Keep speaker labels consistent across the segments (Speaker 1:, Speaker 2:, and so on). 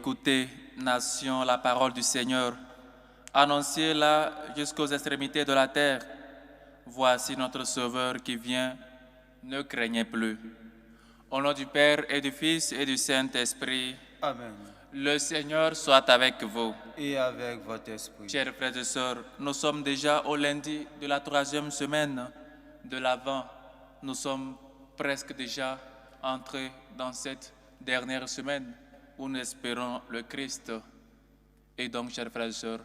Speaker 1: Écoutez, nation, la parole du Seigneur. Annoncez-la jusqu'aux extrémités de la terre. Voici notre Sauveur qui vient. Ne craignez plus. Au nom du Père et du Fils et du Saint-Esprit.
Speaker 2: Amen.
Speaker 1: Le Seigneur soit avec vous.
Speaker 2: Et avec votre esprit.
Speaker 1: Chers frères et sœurs, nous sommes déjà au lundi de la 3e semaine de l'Avent. Nous sommes presque déjà entrés dans cette dernière semaine où nous espérons le Christ. Et donc, chers frères et sœurs,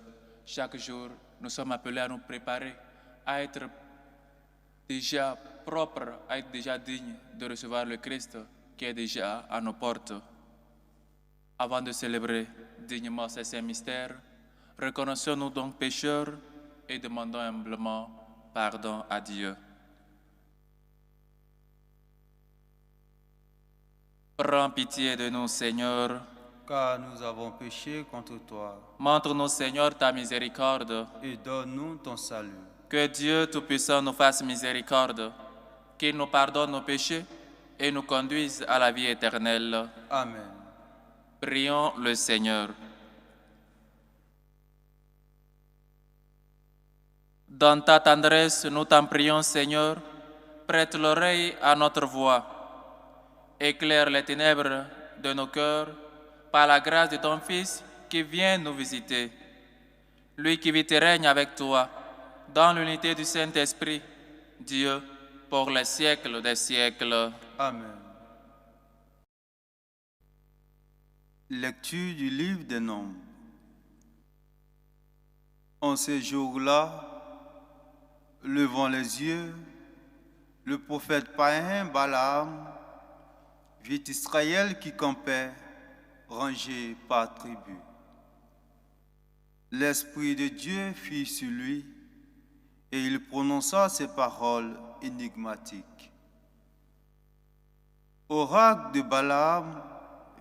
Speaker 1: chaque jour, nous sommes appelés à nous préparer, à être déjà propres, à être déjà dignes de recevoir le Christ qui est déjà à nos portes. Avant de célébrer dignement ces saints mystères, reconnaissons-nous donc pécheurs et demandons humblement pardon à Dieu. Prends pitié de nous, Seigneur.
Speaker 2: Car nous avons péché contre toi.
Speaker 1: Montre-nous, Seigneur, ta miséricorde.
Speaker 2: Et donne-nous ton salut.
Speaker 1: Que Dieu Tout-Puissant nous fasse miséricorde, qu'il nous pardonne nos péchés et nous conduise à la vie éternelle.
Speaker 2: Amen.
Speaker 1: Prions le Seigneur. Dans ta tendresse, nous t'en prions, Seigneur, prête l'oreille à notre voix. Éclaire les ténèbres de nos cœurs par la grâce de ton Fils qui vient nous visiter. Lui qui vit et règne avec toi, dans l'unité du Saint-Esprit, Dieu, pour les siècles des siècles.
Speaker 2: Amen. Lecture du livre des Nombres. En ces jours-là, levant les yeux, le prophète païen Balaam vit Israël qui campait, rangé par tribu. L'Esprit de Dieu fut sur lui, et il prononça ces paroles énigmatiques. Oracle de Balaam,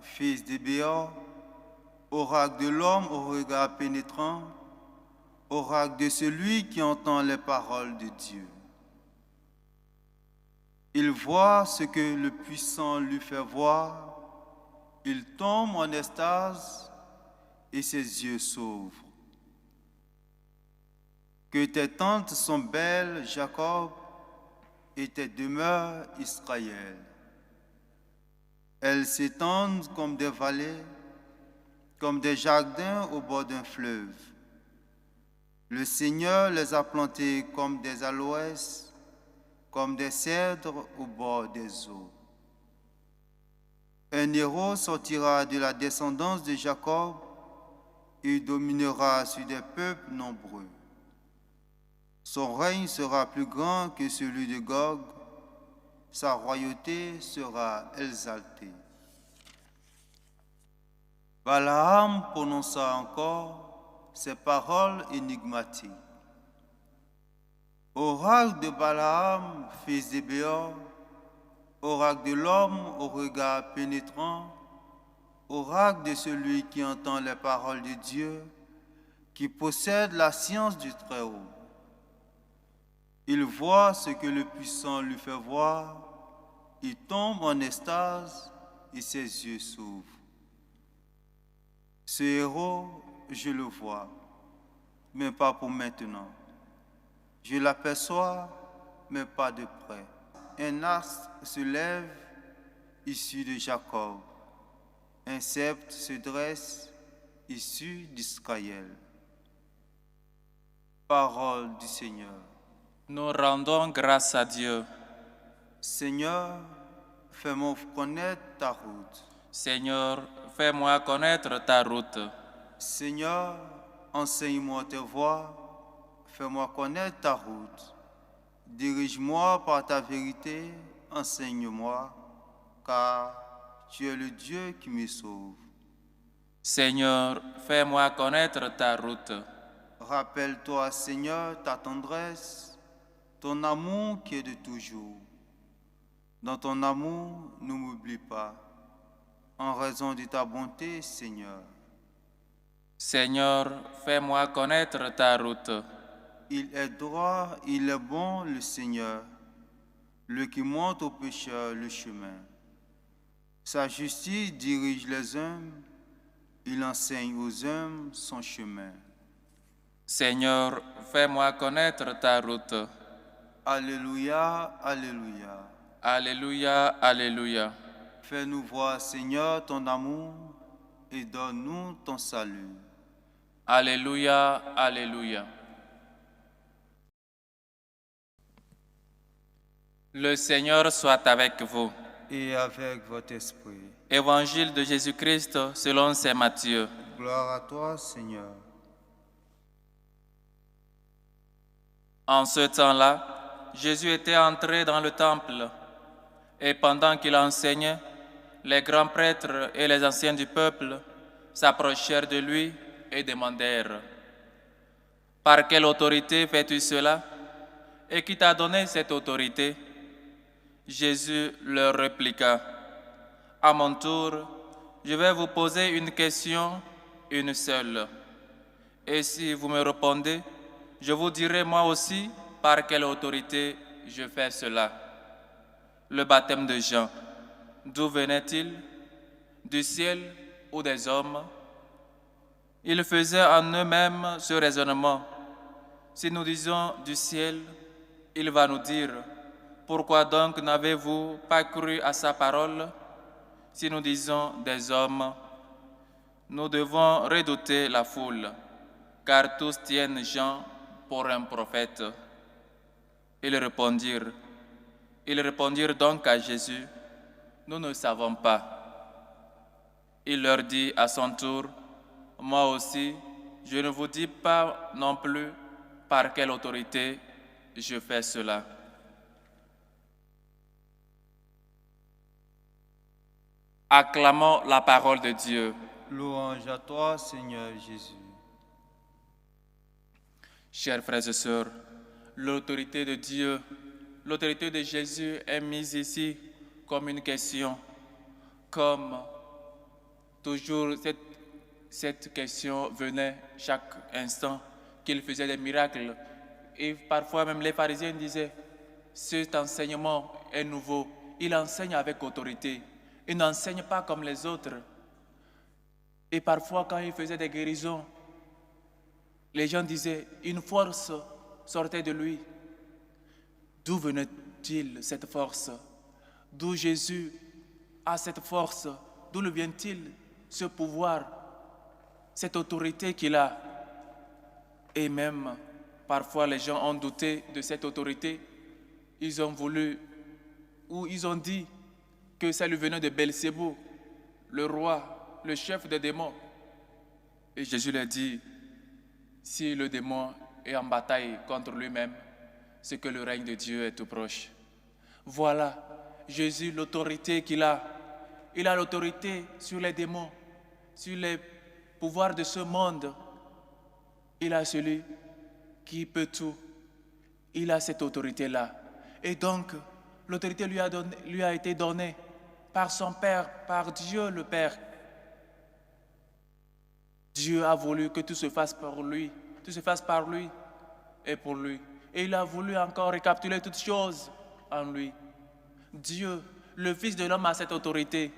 Speaker 2: fils de Béor, oracle de l'homme au regard pénétrant, oracle de celui qui entend les paroles de Dieu. Il voit ce que le puissant lui fait voir, il tombe en extase et ses yeux s'ouvrent. Que tes tentes sont belles, Jacob, et tes demeures, Israël. Elles s'étendent comme des vallées, comme des jardins au bord d'un fleuve. Le Seigneur les a plantées comme des aloès, comme des cèdres au bord des eaux. Un héros sortira de la descendance de Jacob et dominera sur des peuples nombreux. Son règne sera plus grand que celui de Gog, sa royauté sera exaltée. Balaam prononça encore ces paroles énigmatiques. Oracle de Balaam, fils de Béor, oracle de l'homme au regard pénétrant, oracle de celui qui entend les paroles de Dieu, qui possède la science du Très-Haut. Il voit ce que le puissant lui fait voir, il tombe en extase et ses yeux s'ouvrent. Ce héros, je le vois, mais pas pour maintenant. Je l'aperçois, mais pas de près. Un astre se lève, issu de Jacob. Un sceptre se dresse, issu d'Israël. Parole du Seigneur.
Speaker 1: Nous rendons grâce à Dieu.
Speaker 2: Seigneur, fais-moi connaître ta route.
Speaker 1: Seigneur, fais-moi connaître ta route.
Speaker 2: Seigneur, enseigne-moi tes voies, fais-moi connaître ta route. Dirige-moi par ta vérité, enseigne-moi, car tu es le Dieu qui me sauve.
Speaker 1: Seigneur, fais-moi connaître ta route.
Speaker 2: Rappelle-toi, Seigneur, ta tendresse, ton amour qui est de toujours. Dans ton amour, ne m'oublie pas, en raison de ta bonté, Seigneur.
Speaker 1: Seigneur, fais-moi connaître ta route.
Speaker 2: Il est droit, il est bon, le Seigneur, le qui montre aux pécheurs le chemin. Sa justice dirige les hommes, Il enseigne aux hommes son chemin.
Speaker 1: Seigneur, fais-moi connaître ta route.
Speaker 2: Alléluia, alléluia.
Speaker 1: Alléluia, alléluia.
Speaker 2: Fais-nous voir, Seigneur, ton amour et donne-nous ton salut.
Speaker 1: Alléluia, alléluia. Le Seigneur soit avec vous.
Speaker 2: Et avec votre esprit.
Speaker 1: Évangile de Jésus-Christ selon saint Matthieu.
Speaker 2: Gloire à toi, Seigneur.
Speaker 1: En ce temps-là, Jésus était entré dans le temple, et pendant qu'il enseignait, les grands prêtres et les anciens du peuple s'approchèrent de lui et demandèrent: « Par quelle autorité fais-tu cela? Et qui t'a donné cette autorité? » Jésus leur répliqua: « À mon tour, je vais vous poser une question, une seule. Et si vous me répondez, je vous dirai moi aussi par quelle autorité je fais cela. Le baptême de Jean, d'où venait-il? Du ciel ou des hommes? » Ils faisaient en eux-mêmes ce raisonnement. Si nous disons du ciel, il va nous dire: pourquoi donc n'avez-vous pas cru à sa parole? Si nous disons des hommes, nous devons redouter la foule, car tous tiennent Jean pour un prophète. Ils répondirent donc à Jésus: nous ne savons pas. Il leur dit à son tour: moi aussi, je ne vous dis pas non plus par quelle autorité je fais cela. Acclamons la parole de Dieu.
Speaker 2: Louange à toi, Seigneur Jésus.
Speaker 1: Chers frères et sœurs, l'autorité de Dieu, l'autorité de Jésus est mise ici comme une question. Comme toujours, cette question venait chaque instant qu'il faisait des miracles. Et parfois même les pharisiens disaient: cet enseignement est nouveau, il enseigne avec autorité. Il n'enseigne pas comme les autres. Et parfois, quand il faisait des guérisons, les gens disaient: une force sortait de lui. D'où venait-il cette force? D'où Jésus a cette force? D'où le vient-il ce pouvoir, cette autorité qu'il a? Et même, parfois, les gens ont douté de cette autorité. Ils ont voulu, ou ils ont dit que ça lui venait de Belzébuth, le roi, le chef des démons. Et Jésus leur dit: si le démon est en bataille contre lui-même, c'est que le règne de Dieu est tout proche. Voilà, Jésus, l'autorité qu'il a. Il a l'autorité sur les démons, sur les pouvoirs de ce monde. Il a celui qui peut tout. Il a cette autorité-là. Et donc, l'autorité lui a été donnée par son Père, par Dieu le Père. Dieu a voulu que tout se fasse par lui, tout se fasse par lui et pour lui. Et il a voulu encore récapituler toutes choses en lui. Dieu, le Fils de l'homme, a cette autorité,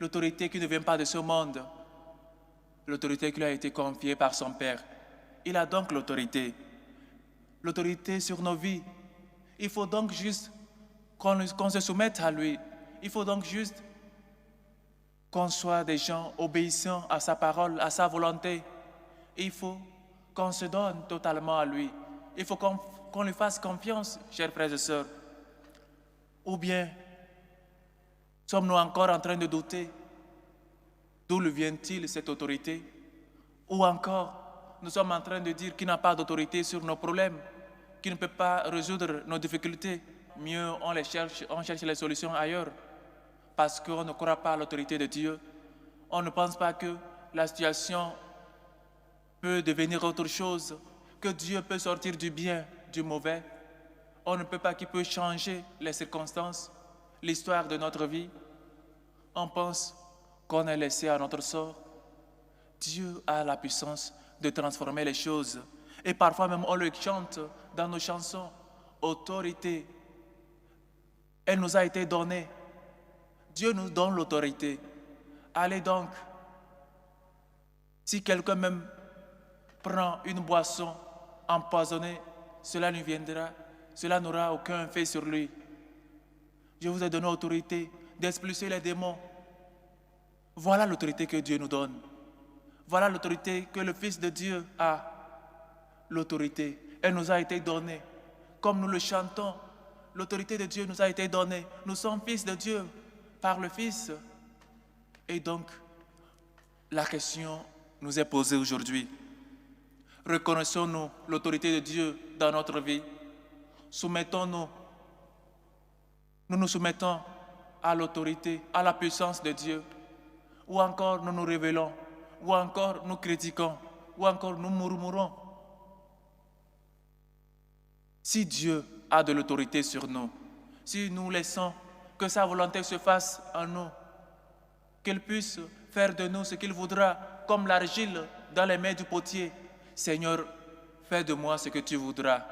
Speaker 1: l'autorité qui ne vient pas de ce monde, l'autorité qui lui a été confiée par son Père. Il a donc l'autorité sur nos vies. Il faut donc juste qu'on se soumette à lui. Il faut donc juste qu'on soit des gens obéissants à sa parole, à sa volonté. Il faut qu'on se donne totalement à lui. Il faut qu'on lui fasse confiance, chers frères et sœurs. Ou bien, sommes-nous encore en train de douter? D'où lui vient-il cette autorité? Ou encore, nous sommes en train de dire qu'il n'a pas d'autorité sur nos problèmes, qu'il ne peut pas résoudre nos difficultés. Mieux, on cherche les solutions ailleurs. Parce qu'on ne croit pas à l'autorité de Dieu. On ne pense pas que la situation peut devenir autre chose, que Dieu peut sortir du bien, du mauvais. On ne peut pas qu'il peut changer les circonstances, l'histoire de notre vie. On pense qu'on est laissé à notre sort. Dieu a la puissance de transformer les choses. Et parfois même on le chante dans nos chansons. Autorité, elle nous a été donnée. Dieu nous donne l'autorité. Allez donc, Si quelqu'un même prend une boisson empoisonnée, cela n'aura aucun effet sur lui. Je vous ai donné l'autorité d'expulser les démons. Voilà l'autorité que Dieu nous donne. Voilà l'autorité que le Fils de Dieu a. L'autorité, elle nous a été donnée. Comme nous le chantons, l'autorité de Dieu nous a été donnée. Nous sommes fils de Dieu par le Fils. Et donc, la question nous est posée aujourd'hui. Reconnaissons-nous l'autorité de Dieu dans notre vie? Soumettons-nous. Nous nous soumettons à l'autorité, à la puissance de Dieu. Ou encore nous nous révélons, ou encore nous critiquons, ou encore nous murmurons. Si Dieu a de l'autorité sur nous, si nous laissons que sa volonté se fasse en nous, qu'il puisse faire de nous ce qu'il voudra, comme l'argile dans les mains du potier. Seigneur, fais de moi ce que tu voudras,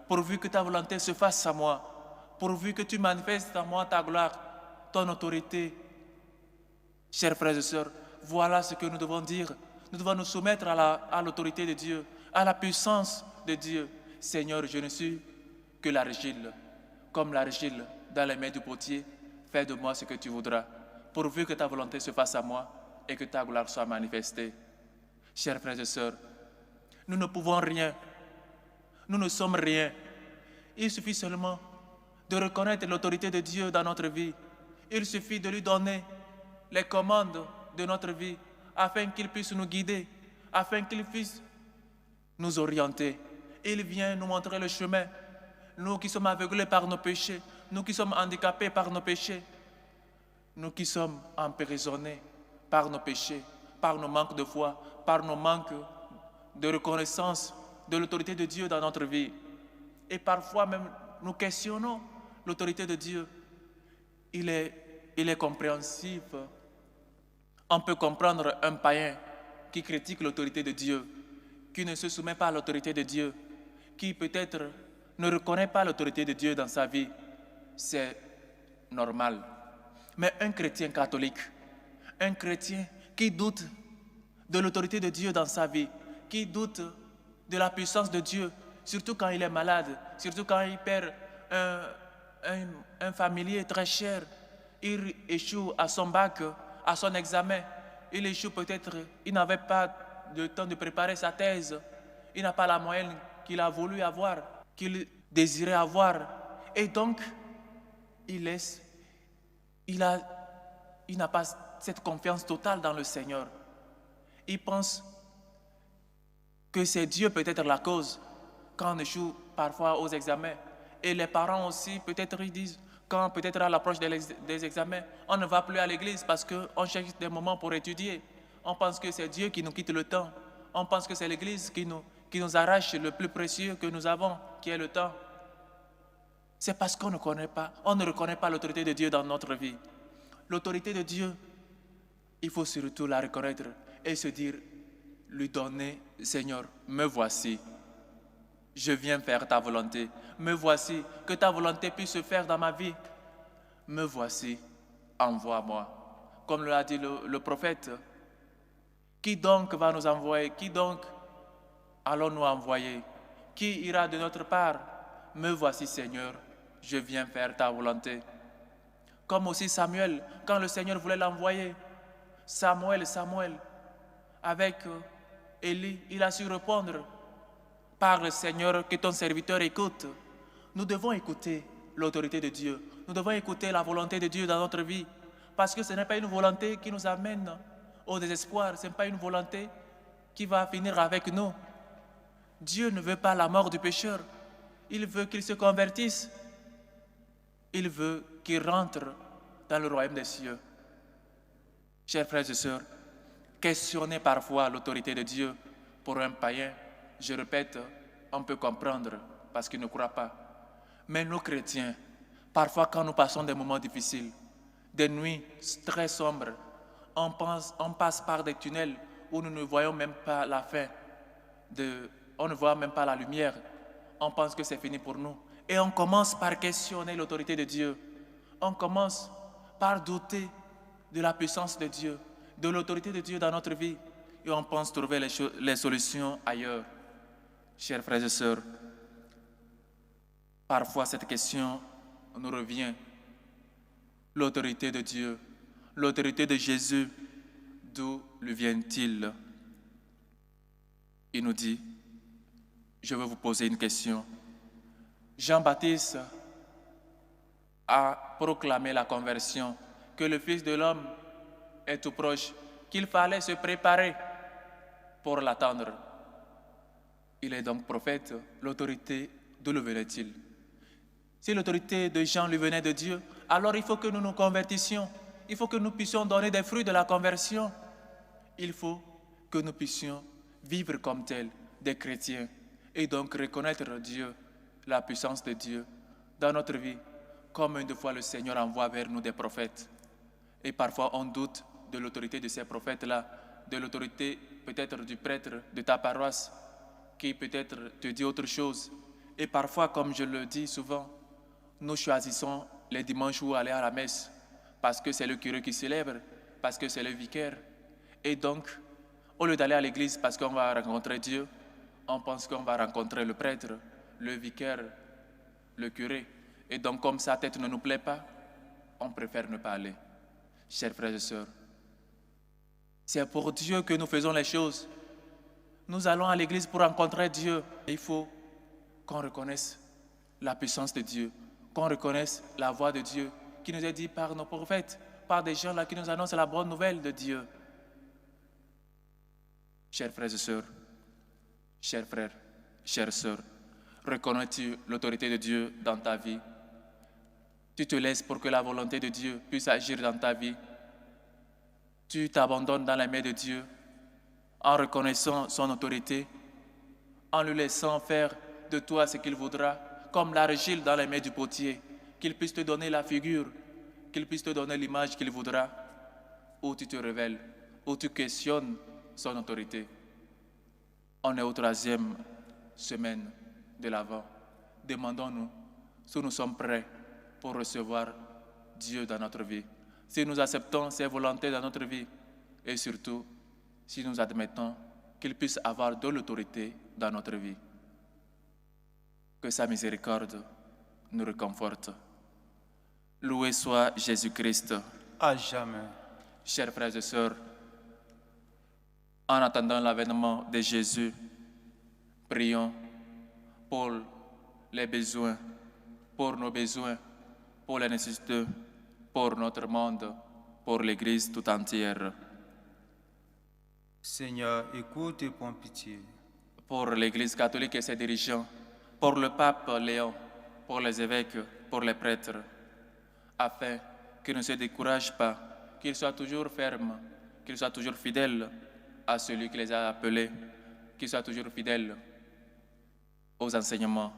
Speaker 1: pourvu que ta volonté se fasse à moi, pourvu que tu manifestes en moi ta gloire, ton autorité. Chers frères et sœurs, voilà ce que nous devons dire. Nous devons nous soumettre à l'autorité de Dieu, à la puissance de Dieu. Seigneur, je ne suis que l'argile, comme l'argile dans les mains du potier. Fais de moi ce que tu voudras, pourvu que ta volonté se fasse à moi et que ta gloire soit manifestée. Chers frères et sœurs, nous ne pouvons rien. Nous ne sommes rien. Il suffit seulement de reconnaître l'autorité de Dieu dans notre vie. Il suffit de lui donner les commandes de notre vie afin qu'il puisse nous guider, afin qu'il puisse nous orienter. Il vient nous montrer le chemin. Nous qui sommes aveuglés par nos péchés, nous qui sommes handicapés par nos péchés, nous qui sommes emprisonnés par nos péchés, par nos manques de foi, par nos manques de reconnaissance de l'autorité de Dieu dans notre vie. Et parfois même, nous questionnons l'autorité de Dieu. Il est compréhensif. On peut comprendre un païen qui critique l'autorité de Dieu, qui ne se soumet pas à l'autorité de Dieu, qui peut-être ne reconnaît pas l'autorité de Dieu dans sa vie. C'est normal. Mais un chrétien catholique, un chrétien qui doute de l'autorité de Dieu dans sa vie, qui doute de la puissance de Dieu, surtout quand il est malade, surtout quand il perd un familier très cher, il échoue à son bac, à son examen, il échoue peut-être, il n'avait pas le temps de préparer sa thèse, il n'a pas la moyenne qu'il a voulu avoir, qu'il désirait avoir, et donc il n'a pas cette confiance totale dans le Seigneur. Il pense que c'est Dieu peut-être la cause quand on échoue parfois aux examens. Et les parents aussi, peut-être ils disent, quand peut-être à l'approche des examens, on ne va plus à l'église parce qu'on cherche des moments pour étudier. On pense que c'est Dieu qui nous quitte le temps. On pense que c'est l'église qui nous arrache le plus précieux que nous avons, qui est le temps. C'est parce qu'on ne reconnaît pas l'autorité de Dieu dans notre vie. L'autorité de Dieu, il faut surtout la reconnaître et se dire, lui donner, Seigneur, me voici. Je viens faire ta volonté. Me voici, que ta volonté puisse se faire dans ma vie. Me voici, envoie-moi. Comme l'a dit le prophète, qui donc va nous envoyer? Qui donc allons-nous envoyer? Qui ira de notre part? Me voici, Seigneur, je viens faire ta volonté. Comme aussi Samuel, quand le Seigneur voulait l'envoyer, Samuel, avec Élie, il a su répondre, parle Seigneur, que ton serviteur écoute. Nous devons écouter l'autorité de Dieu. Nous devons écouter la volonté de Dieu dans notre vie. Parce que ce n'est pas une volonté qui nous amène au désespoir. Ce n'est pas une volonté qui va finir avec nous. Dieu ne veut pas la mort du pécheur. Il veut qu'il se convertisse. Il veut qu'il rentre dans le royaume des cieux. Chers frères et sœurs, questionnez parfois l'autorité de Dieu pour un païen. Je répète, on peut comprendre parce qu'il ne croit pas. Mais nous chrétiens, parfois quand nous passons des moments difficiles, des nuits très sombres, on passe par des tunnels où nous ne voyons même pas la fin, on ne voit même pas la lumière. On pense que c'est fini pour nous. Et on commence par questionner l'autorité de Dieu. On commence par douter de la puissance de Dieu, de l'autorité de Dieu dans notre vie. et on pense trouver les solutions ailleurs. Chers frères et sœurs, parfois cette question nous revient. L'autorité de Dieu, l'autorité de Jésus, d'où lui vient-il? Il nous dit, je vais vous poser une question. Jean-Baptiste a proclamé la conversion, que le Fils de l'homme est tout proche, qu'il fallait se préparer pour l'attendre. Il est donc prophète. L'autorité, d'où le venait-il? Si l'autorité de Jean lui venait de Dieu, alors il faut que nous nous convertissions. Il faut que nous puissions donner des fruits de la conversion. Il faut que nous puissions vivre comme tels, des chrétiens, et donc reconnaître Dieu, la puissance de Dieu dans notre vie, comme une fois le Seigneur envoie vers nous des prophètes. Et parfois on doute de l'autorité de ces prophètes-là, de l'autorité peut-être du prêtre de ta paroisse, qui peut-être te dit autre chose. Et parfois, comme je le dis souvent, nous choisissons les dimanches où aller à la messe, parce que c'est le curé qui célèbre, parce que c'est le vicaire. Et donc, au lieu d'aller à l'église parce qu'on va rencontrer Dieu, on pense qu'on va rencontrer le prêtre, le vicaire, le curé. Et donc, comme sa tête ne nous plaît pas, on préfère ne pas aller. Chers frères et sœurs, c'est pour Dieu que nous faisons les choses. Nous allons à l'église pour rencontrer Dieu. Et il faut qu'on reconnaisse la puissance de Dieu, qu'on reconnaisse la voix de Dieu qui nous est dit par nos prophètes, par des gens là qui nous annoncent la bonne nouvelle de Dieu. Chers frères et sœurs, chers frères, chères sœurs, reconnais-tu l'autorité de Dieu dans ta vie? Tu te laisses pour que la volonté de Dieu puisse agir dans ta vie. Tu t'abandonnes dans la main de Dieu en reconnaissant son autorité, en lui laissant faire de toi ce qu'il voudra, comme l'argile dans les mains du potier, qu'il puisse te donner la figure, qu'il puisse te donner l'image qu'il voudra, où tu te révèles, où tu questionnes son autorité. On est au 3e semaine de l'Avent. Demandons-nous si nous sommes prêts pour recevoir Dieu dans notre vie, si nous acceptons ses volontés dans notre vie et surtout si nous admettons qu'il puisse avoir de l'autorité dans notre vie. Que sa miséricorde nous réconforte. Loué soit Jésus-Christ.
Speaker 2: À jamais.
Speaker 1: Chers frères et sœurs, en attendant l'avènement de Jésus, prions pour les besoins, pour nos besoins, pour les nécessités, pour notre monde, pour l'Église tout entière.
Speaker 2: Seigneur, écoute et prends pitié.
Speaker 1: Pour l'Église catholique et ses dirigeants, pour le pape Léon, pour les évêques, pour les prêtres, afin qu'ils ne se découragent pas, qu'ils soient toujours fermes, qu'ils soient toujours fidèles à celui qui les a appelés, qu'ils soient toujours fidèles aux enseignements,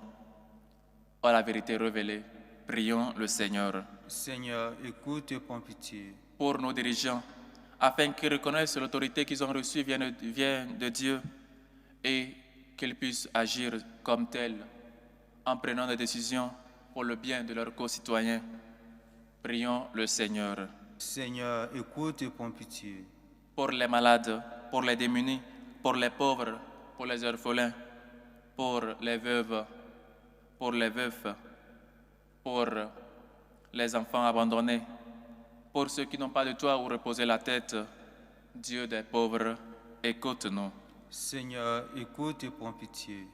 Speaker 1: à la vérité révélée. Prions le Seigneur.
Speaker 2: Seigneur, écoute et prends pitié.
Speaker 1: Pour nos dirigeants, afin qu'ils reconnaissent l'autorité qu'ils ont reçue vient de Dieu et qu'ils puissent agir comme tels en prenant des décisions pour le bien de leurs concitoyens. Prions le Seigneur.
Speaker 2: Seigneur, écoute et prends pitié.
Speaker 1: Pour les malades, pour les démunis, pour les pauvres, pour les orphelins, pour les veuves, pour les veufs, pour les enfants abandonnés, pour ceux qui n'ont pas de toit où reposer la tête. Dieu des pauvres, écoute-nous.
Speaker 2: Seigneur, écoute et prends pitié.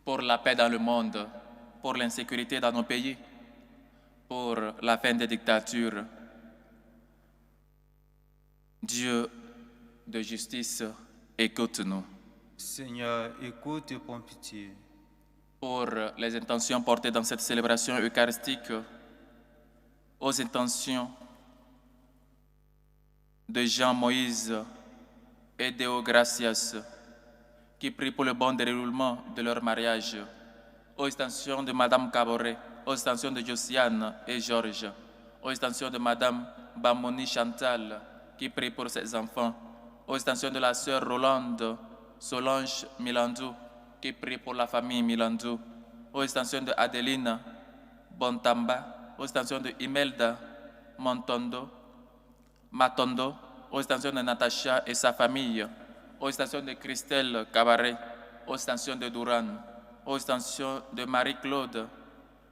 Speaker 1: Pour la paix dans le monde, pour l'insécurité dans nos pays, pour la fin des dictatures. Dieu de justice, écoute-nous.
Speaker 2: Seigneur, écoute et prends pitié.
Speaker 1: Pour les intentions portées dans cette célébration eucharistique, aux intentions de Jean-Moïse et Déogracias, qui prient pour le bon déroulement de leur mariage, aux intentions de Madame Caboret, aux intentions de Josiane et Georges, aux intentions de Madame Bamoni Chantal, qui prie pour ses enfants, aux intentions de la sœur Rolande Solange Milandou, qui prie pour la famille Milandou, aux intentions de Adeline Bontamba, aux intentions de Imelda Matondo, aux intentions de Natacha et sa famille, aux extensions de Christelle Cabaret, aux extensions de Douran, aux extensions de Marie-Claude,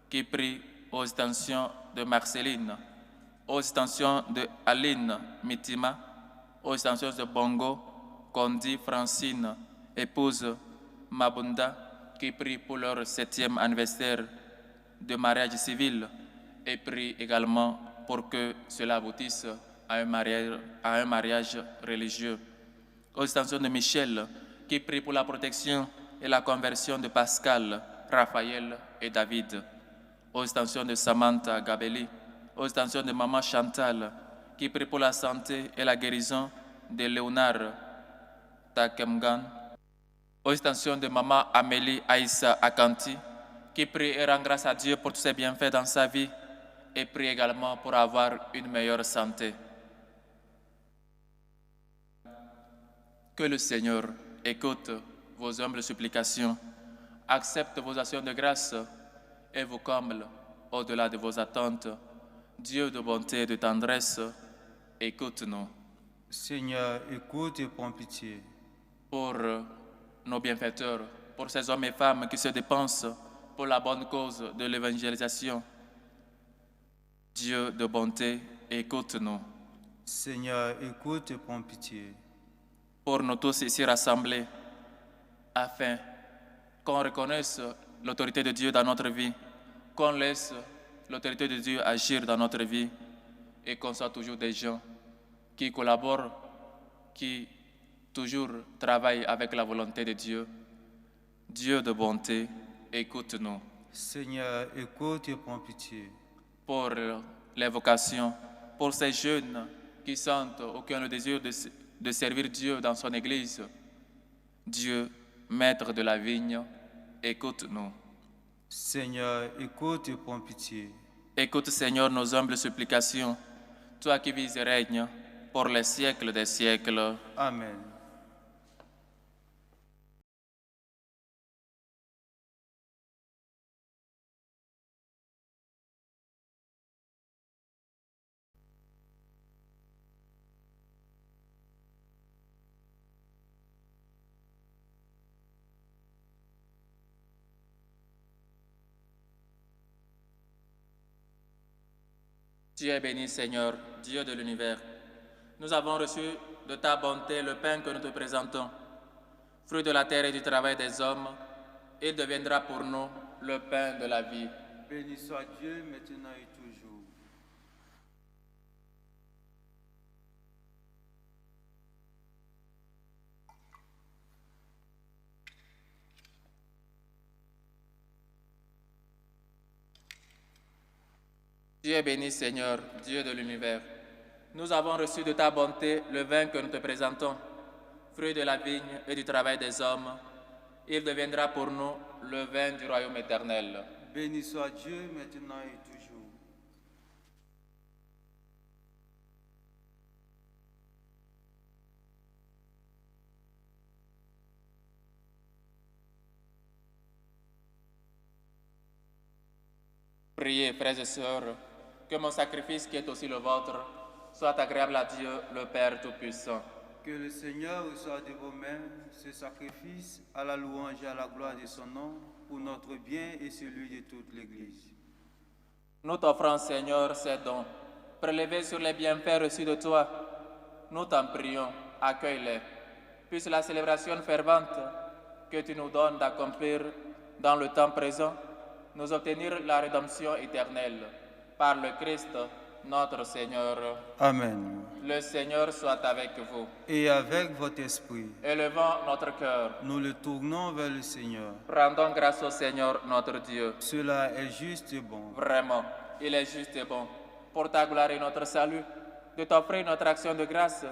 Speaker 1: qui prie aux extensions de Marceline, aux extensions de Aline Mitima, aux extensions de Bongo, Kondi Francine, épouse Mabunda, qui prie pour leur 7e anniversaire de mariage civil et prie également pour que cela aboutisse à un mariage religieux. Aux extensions de Michel, qui prie pour la protection et la conversion de Pascal, Raphaël et David. Aux extensions de Samantha Gabelli, aux extensions de Maman Chantal, qui prie pour la santé et la guérison de Léonard Takemgan. Aux extensions de Maman Amélie Aïssa Akanti, qui prie et rend grâce à Dieu pour tous ses bienfaits dans sa vie et prie également pour avoir une meilleure santé. Que le Seigneur écoute vos humbles supplications, accepte vos actions de grâce et vous comble au-delà de vos attentes. Dieu de bonté et de tendresse, écoute-nous.
Speaker 2: Seigneur, écoute et prends pitié.
Speaker 1: Pour nos bienfaiteurs, pour ces hommes et femmes qui se dépensent pour la bonne cause de l'évangélisation, Dieu de bonté, écoute-nous.
Speaker 2: Seigneur, écoute et prends pitié.
Speaker 1: Pour nous tous ici rassemblés, afin qu'on reconnaisse l'autorité de Dieu dans notre vie, qu'on laisse l'autorité de Dieu agir dans notre vie et qu'on soit toujours des gens qui collaborent, qui toujours travaillent avec la volonté de Dieu. Dieu de bonté, écoute-nous.
Speaker 2: Seigneur, écoute et prends pitié.
Speaker 1: Pour les vocations, pour ces jeunes qui sentent ou qui ont le désir de servir Dieu dans son Église. Dieu, maître de la vigne, écoute-nous.
Speaker 2: Seigneur, écoute et prends pitié.
Speaker 1: Écoute, Seigneur, nos humbles supplications, toi qui vis et règnes pour les siècles des siècles.
Speaker 2: Amen.
Speaker 1: Tu es béni, Seigneur, Dieu de l'univers. Nous avons reçu de ta bonté le pain que nous te présentons. Fruit de la terre et du travail des hommes, il deviendra pour nous le pain de la vie.
Speaker 2: Béni soit Dieu maintenant et toujours.
Speaker 1: Tu es béni, Seigneur, Dieu de l'univers. Nous avons reçu de ta bonté le vin que nous te présentons. Fruit de la vigne et du travail des hommes, il deviendra pour nous le vin du royaume éternel.
Speaker 2: Béni soit Dieu maintenant et toujours.
Speaker 1: Priez, frères et sœurs, que mon sacrifice qui est aussi le vôtre soit agréable à Dieu, le Père Tout-Puissant.
Speaker 2: Que le Seigneur reçoive de vos mains ce sacrifice à la louange et à la gloire de son nom, pour notre bien et celui de toute l'Église.
Speaker 1: Nous t'offrons, Seigneur, ces dons, prélevés sur les bienfaits reçus de toi. Nous t'en prions, accueille-les. Puisse la célébration fervente que tu nous donnes d'accomplir dans le temps présent nous obtenir la rédemption éternelle. Par le Christ, notre Seigneur.
Speaker 2: Amen.
Speaker 1: Le Seigneur soit avec vous.
Speaker 2: Et avec votre esprit,
Speaker 1: Élevons notre cœur.
Speaker 2: nous le tournons vers le Seigneur.
Speaker 1: Rendons grâce au Seigneur, notre Dieu.
Speaker 2: Cela est juste et bon.
Speaker 1: Vraiment, il est juste et bon, pour ta gloire et notre salut, de t'offrir notre action de grâce,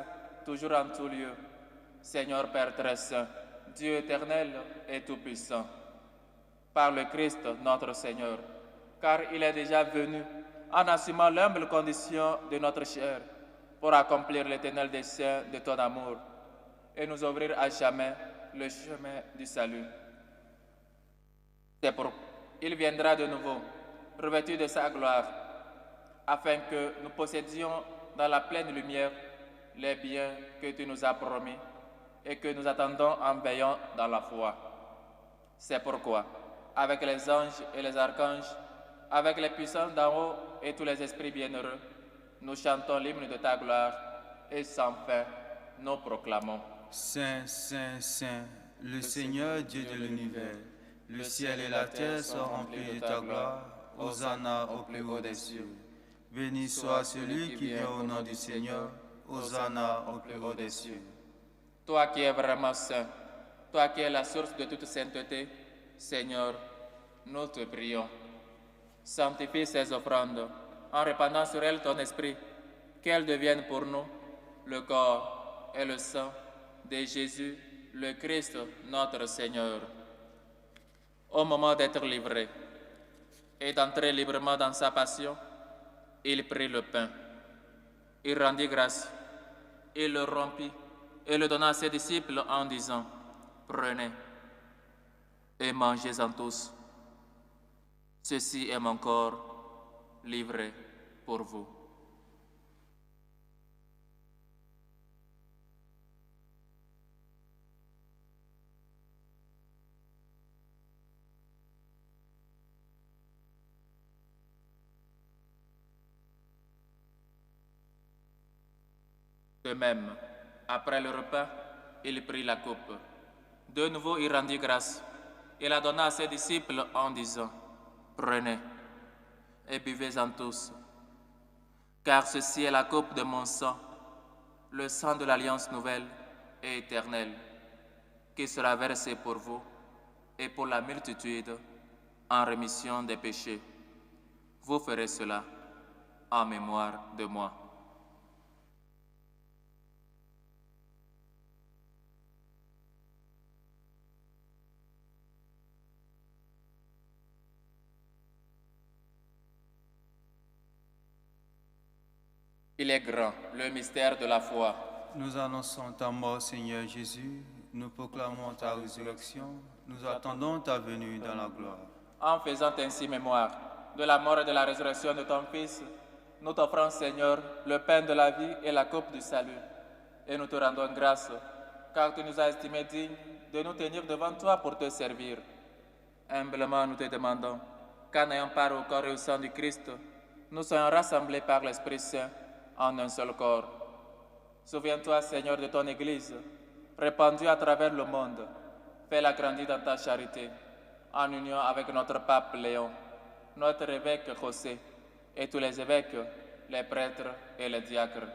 Speaker 1: toujours en tout lieu. Seigneur Père très saint, Dieu éternel et tout-puissant, par le Christ notre Seigneur, car il est déjà venu en assumant l'humble condition de notre chair, pour accomplir l'éternel dessein de ton amour et nous ouvrir à jamais le chemin du salut. C'est pourquoi il viendra de nouveau, revêtu de sa gloire, afin que nous possédions dans la pleine lumière les biens que tu nous as promis et que nous attendons en veillant dans la foi. C'est pourquoi, avec les anges et les archanges, avec les puissances d'en haut et tous les esprits bienheureux, nous chantons l'hymne de ta gloire et sans fin, nous proclamons.
Speaker 2: Saint, Saint, Saint, le Seigneur Dieu de l'univers, le ciel et la terre sont remplis de ta gloire. Hosanna au plus haut des cieux. Béni soit celui qui vient au nom du Seigneur. Hosanna au plus haut des cieux.
Speaker 1: Toi qui es vraiment saint, toi qui es la source de toute sainteté, Seigneur, nous te prions. Sanctifie ces offrandes en répandant sur elles ton esprit, qu'elles deviennent pour nous le corps et le sang de Jésus, le Christ, notre Seigneur. Au moment d'être livré et d'entrer librement dans sa passion, il prit le pain. Il rendit grâce, il le rompit et le donna à ses disciples en disant, « Prenez et mangez-en tous. Ceci est mon corps livré pour vous. » De même, après le repas, il prit la coupe. De nouveau, il rendit grâce. Il la donna à ses disciples en disant, « Prenez et buvez-en tous, car ceci est la coupe de mon sang, le sang de l'alliance nouvelle et éternelle, qui sera versé pour vous et pour la multitude en rémission des péchés. Vous ferez cela en mémoire de moi. » Il est grand, le mystère de la foi.
Speaker 2: Nous annonçons ta mort, Seigneur Jésus. Nous proclamons ta résurrection. Nous attendons ta venue dans la gloire.
Speaker 1: En faisant ainsi mémoire de la mort et de la résurrection de ton Fils, nous t'offrons, Seigneur, le pain de la vie et la coupe du salut. Et nous te rendons grâce, car tu nous as estimés dignes de nous tenir devant toi pour te servir. Humblement, nous te demandons qu'en ayant part au corps et au sang du Christ, nous soyons rassemblés par l'Esprit Saint en un seul corps. Souviens-toi, Seigneur, de ton Église, répandue à travers le monde. Fais-la grandir dans ta charité, en union avec notre pape Léon, notre évêque José, et tous les évêques, les prêtres et les diacres.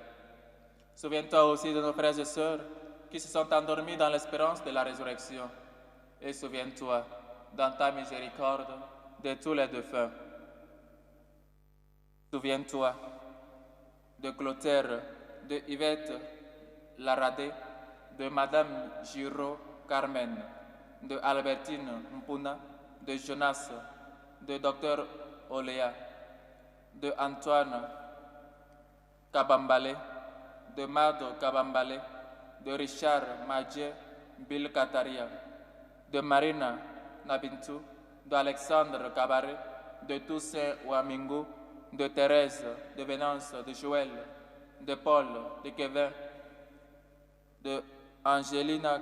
Speaker 1: Souviens-toi aussi de nos frères et sœurs qui se sont endormis dans l'espérance de la résurrection. Et souviens-toi, dans ta miséricorde, de tous les défunts. Souviens-toi de Clotaire, de Yvette Laradé, de Madame Giraud Carmen, de Albertine Mpuna, de Jonas, de Dr Oléa, de Antoine Kabambale, de Mado Kabambale, de Richard Madje Bill Kataria, de Marina Nabintu, de Alexandre Cabaret, de Toussaint Ouamingo, de Thérèse, de Venance, de Joël, de Paul, de Kevin, de Angelina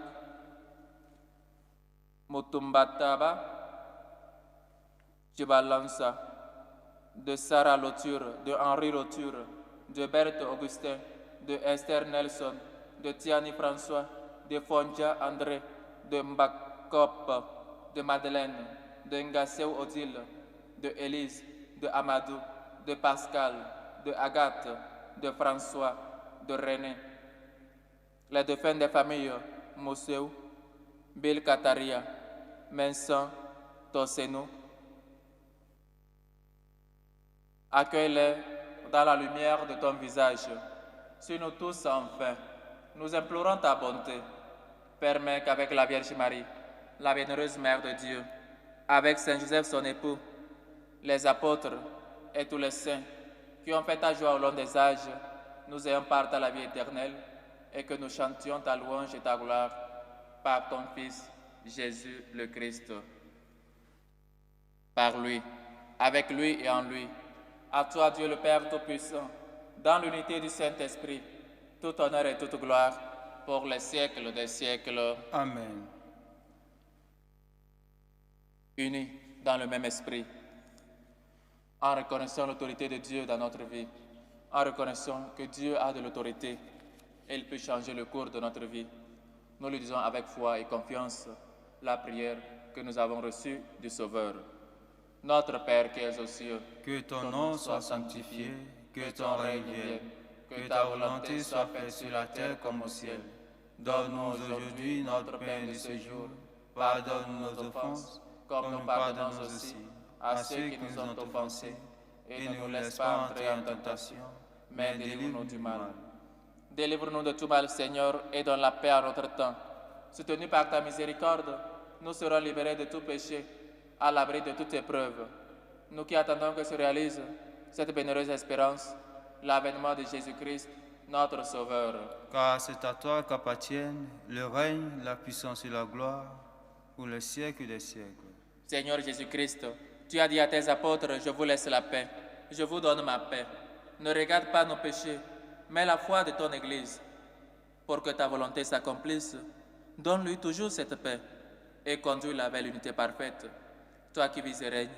Speaker 1: Mutumbataba, Chibalansa, de Sarah Loture, de Henri Loture, de Berthe Augustin, de Esther Nelson, de Tiani François, de Fonja André, de Mbakop, de Madeleine, de Ngasseu Odile, de Élise, de Amadou, de Pascal, de Agathe, de François, de René. Les défunts des familles Mousseu, Bill Kataria, Mensan, Toseno. Accueille-les dans la lumière de ton visage. Sur nous tous, enfin, nous implorons ta bonté. Permets qu'avec la Vierge Marie, la bienheureuse Mère de Dieu, avec Saint Joseph son époux, les apôtres et tous les saints qui ont fait ta joie au long des âges, nous ayons part à la vie éternelle et que nous chantions ta louange et ta gloire par ton Fils, Jésus le Christ. Par lui, avec lui et en lui, à toi Dieu le Père Tout-Puissant, dans l'unité du Saint-Esprit, tout honneur et toute gloire pour les siècles des siècles.
Speaker 2: Amen.
Speaker 1: Unis dans le même esprit, en reconnaissant l'autorité de Dieu dans notre vie, en reconnaissant que Dieu a de l'autorité et il peut changer le cours de notre vie, nous lui disons avec foi et confiance la prière que nous avons reçue du Sauveur. Notre Père qui es aux cieux,
Speaker 2: que ton nom soit sanctifié, que ton règne vienne, que ta volonté soit faite sur la terre comme au ciel. Donne-nous aujourd'hui notre pain de ce jour. Pardonne nos offenses, comme nous pardonnons aussi à ceux qui nous ont offensés. Et ne nous laisse pas entrer en tentation, mais délivre-nous du mal.
Speaker 1: Délivre-nous de tout mal, Seigneur, et donne la paix à notre temps. Soutenus par ta miséricorde, nous serons libérés de tout péché, à l'abri de toute épreuve. Nous qui attendons que se réalise cette bénéreuse espérance, l'avènement de Jésus-Christ, notre Sauveur.
Speaker 2: Car c'est à toi qu'appartiennent le règne, la puissance et la gloire, pour les siècles des siècles.
Speaker 1: Seigneur Jésus-Christ, tu as dit à tes apôtres, je vous laisse la paix, je vous donne ma paix. Ne regarde pas nos péchés, mais la foi de ton Église. Pour que ta volonté s'accomplisse, donne-lui toujours cette paix et conduis-la vers l'unité parfaite. Toi qui vis et règnes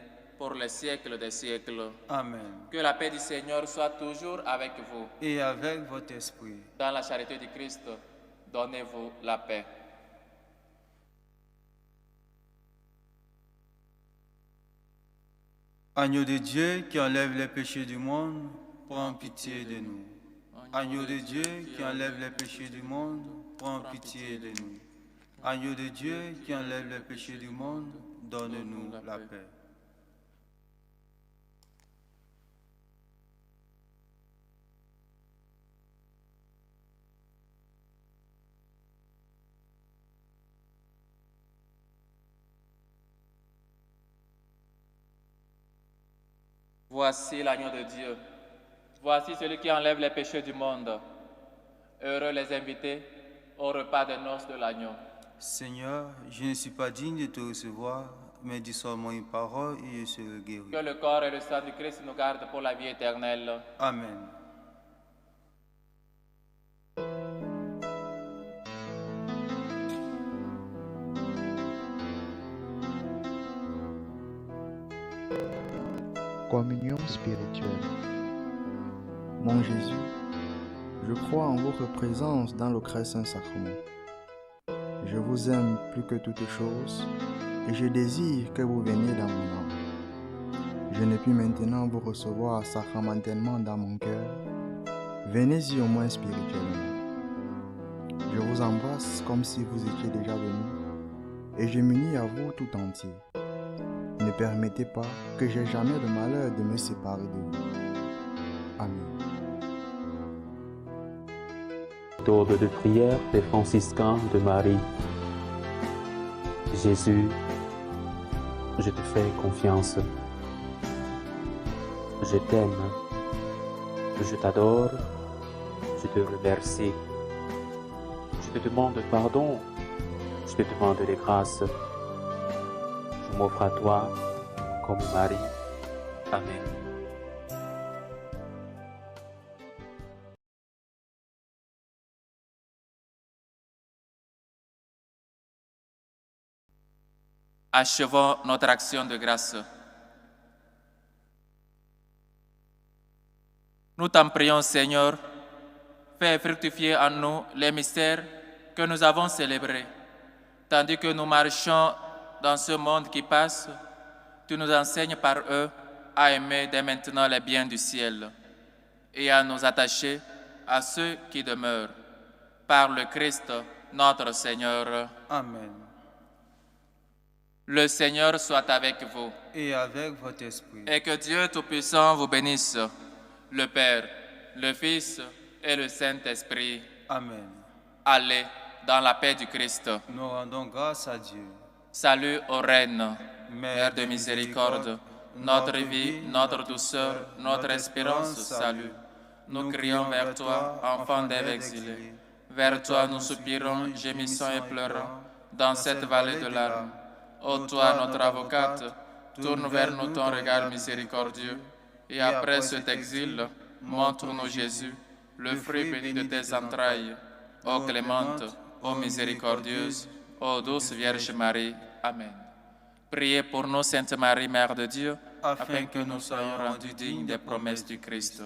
Speaker 1: pour les siècles des siècles.
Speaker 2: Amen.
Speaker 1: Que la paix du Seigneur soit toujours avec vous.
Speaker 2: Et avec votre esprit.
Speaker 1: Dans la charité du Christ, donnez-vous la paix.
Speaker 2: Agneau de Dieu qui enlève les péchés du monde, prends pitié de nous. Agneau de Dieu qui enlève les péchés du monde, prends pitié de nous. Agneau de Dieu qui enlève les péchés du monde, donne-nous la paix.
Speaker 1: Voici l'agneau de Dieu. Voici celui qui enlève les péchés du monde. Heureux les invités au repas des noces de l'agneau.
Speaker 2: Seigneur, je ne suis pas digne de te recevoir, mais dis seulement une parole et je serai guéri.
Speaker 1: Que le corps et le sang du Christ nous gardent pour la vie éternelle.
Speaker 2: Amen.
Speaker 3: Communion spirituelle. Mon Jésus, je crois en votre présence dans le très saint sacrement. Je vous aime plus que toute chose et je désire que vous veniez dans mon âme. Je ne puis maintenant vous recevoir sacramentellement dans mon cœur. Venez-y au moins spirituellement. Je vous embrasse comme si vous étiez déjà venu et je m'unis à vous tout entier. Ne permettez pas que j'aie jamais le malheur de me séparer de vous. Amen.
Speaker 4: Méthode de prière des franciscains de Marie. Jésus, je te fais confiance. Je t'aime. Je t'adore. Je te remercie. Je te demande pardon. Je te demande des grâces. Je m'offre à toi comme Marie. Amen.
Speaker 1: Achevons notre action de grâce. Nous t'en prions, Seigneur, fais fructifier en nous les mystères que nous avons célébrés. Tandis que nous marchons dans ce monde qui passe, tu nous enseignes par eux à aimer dès maintenant les biens du ciel et à nous attacher à ceux qui demeurent. Par le Christ, notre Seigneur.
Speaker 2: Amen.
Speaker 1: Le Seigneur soit avec vous.
Speaker 2: Et avec votre esprit.
Speaker 1: Et que Dieu Tout-Puissant vous bénisse, le Père, le Fils et le Saint-Esprit.
Speaker 2: Amen.
Speaker 1: Allez dans la paix du Christ.
Speaker 2: Nous rendons grâce à Dieu.
Speaker 1: Salut aux reines, Mère de miséricorde, notre vie, notre douceur, notre espérance, salut. Nous crions vers toi, enfant d'Ève exilés. Vers toi nous soupirons, gémissons et pleurons, dans cette vallée de larmes. Ô toi, notre avocate, tourne vers nous ton regard miséricordieux, et après cet exil, montre-nous Jésus, le fruit béni de tes entrailles. ô clémente, ô miséricordieuse, ô douce Vierge Marie. Amen. Priez pour nous, Sainte Marie, Mère de Dieu, afin que nous soyons rendus dignes des promesses du Christ.